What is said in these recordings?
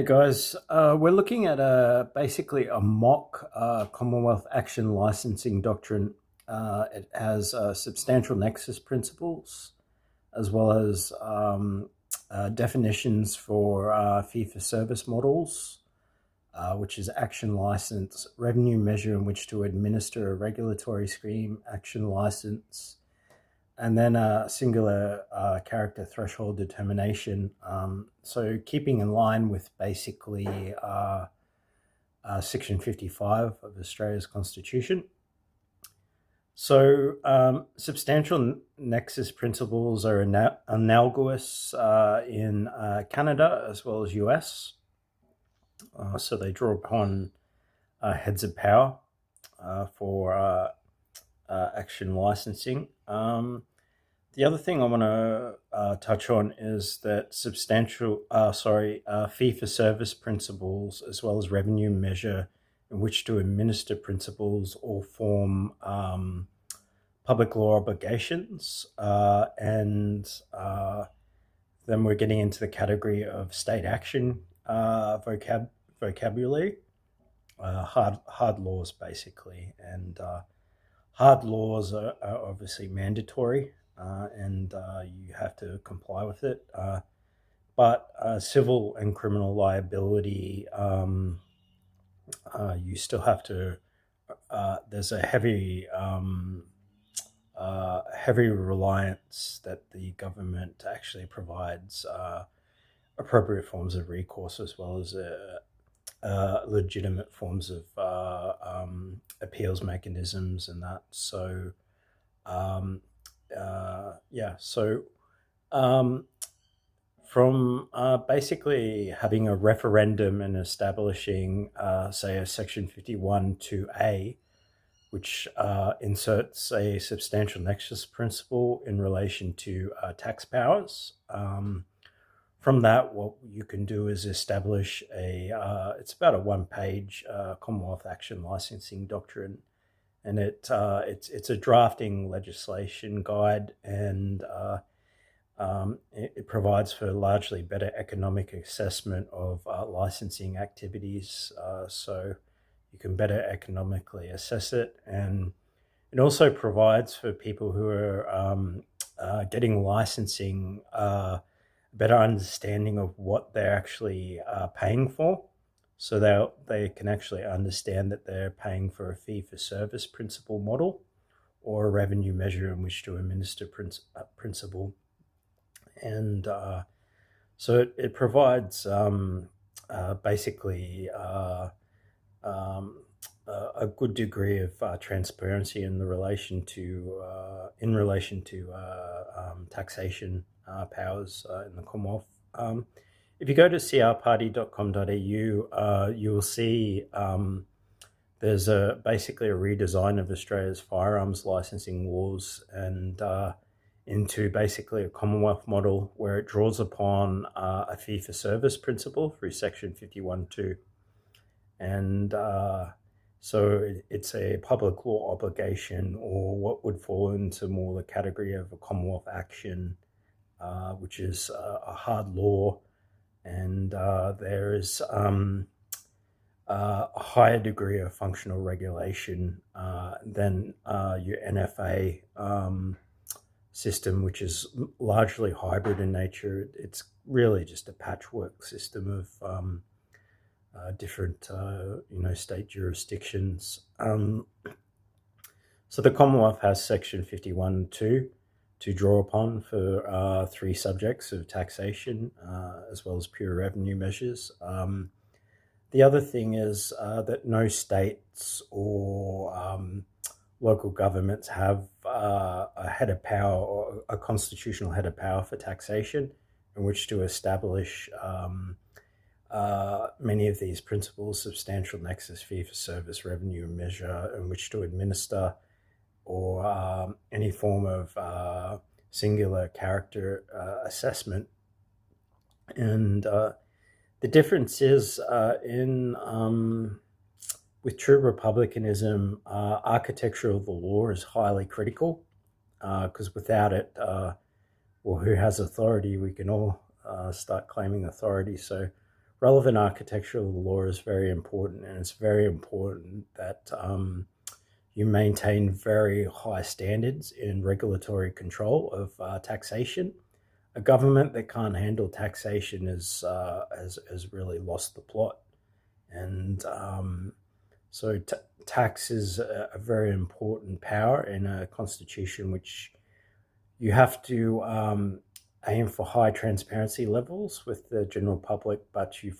guys, we're looking at basically a mock Commonwealth action licensing doctrine. It has substantial nexus principles as well as definitions for fee-for-service models, which is action license, revenue measure in which to administer a regulatory scheme, action license, and then a singular character threshold determination. So keeping in line with basically Section 55 of Australia's Constitution. So substantial nexus principles are analogous in Canada as well as US. So they draw upon heads of power for action licensing. The other thing I want to touch on is that fee-for-service principles as well as revenue measure in which to administer principles all form public law obligations, and then we're getting into the category of state action vocabulary, hard laws basically, and hard laws are obviously mandatory, and you have to comply with it. But civil and criminal liability, you still have to. There's a heavy reliance that the government actually provides appropriate forms of recourse as well as legitimate forms of appeals mechanisms and that. So from basically having a referendum and establishing, say, a Section 51(2)(a), which inserts a substantial nexus principle in relation to tax powers. From that, what you can do is establish it's about a one-page Commonwealth action licensing doctrine, and it's a drafting legislation guide, and it provides for largely better economic assessment of licensing activities, so you can better economically assess it. And it also provides for people who are getting licensing better understanding of what they're actually paying for, so they can actually understand that they're paying for a fee-for-service principle model or a revenue measure in which to administer principle. And so it provides basically a good degree of transparency in relation to taxation powers in the Commonwealth. If you go to crparty.com.au, you will see there's basically a redesign of Australia's firearms licensing laws and into basically a Commonwealth model where it draws upon a fee-for-service principle through Section 51(2). And so it's a public law obligation, or what would fall into more the category of a Commonwealth action, which is a hard law, and there is a higher degree of functional regulation than your NFA system, which is largely hybrid in nature. It's really just a patchwork system of different state jurisdictions. So the Commonwealth has Section 51(2) to draw upon for three subjects of taxation, as well as pure revenue measures. The other thing is that no states or local governments have a head of power or a constitutional head of power for taxation in which to establish many of these principles: substantial nexus, fee-for-service, revenue measure in which to administer, or any form of singular character assessment. And the difference is with true republicanism, architecture of the law is highly critical, because without it, who has authority? We can all start claiming authority. So relevant architectural law is very important, and it's very important that you maintain very high standards in regulatory control of taxation. A government that can't handle taxation has really lost the plot. And so tax is a very important power in a constitution, which you have to aim for high transparency levels with the general public, but you've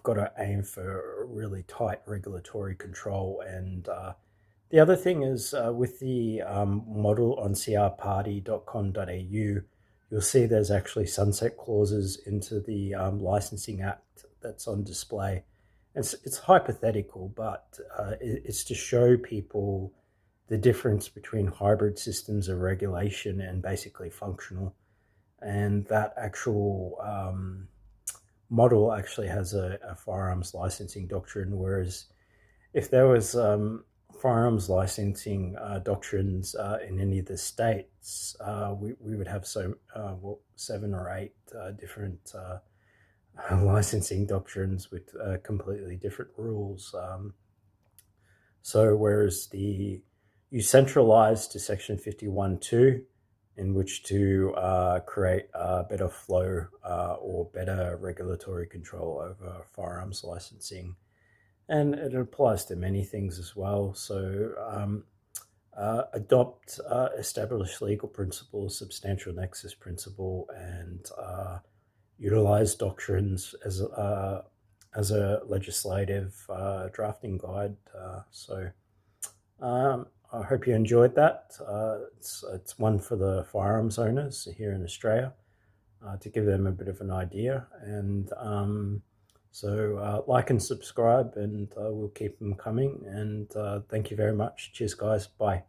got to aim for really tight regulatory control. And the other thing is with the model on crparty.com.au, you'll see there's actually sunset clauses into the Licensing Act that's on display. It's hypothetical, but it's to show people the difference between hybrid systems of regulation and basically functional. And that actual model actually has a firearms licensing doctrine, whereas if there was firearms licensing doctrines in any of the states, we would have 7 or 8 different licensing doctrines with completely different rules. So whereas you centralize to Section 51.2, in which to create a better flow or better regulatory control over firearms licensing. And it applies to many things as well. So adopt established legal principles, substantial nexus principle, and utilize doctrines as a legislative drafting guide. I hope you enjoyed that. It's one for the firearms owners here in Australia to give them a bit of an idea. And so like and subscribe, and we'll keep them coming. And thank you very much. Cheers, guys. Bye.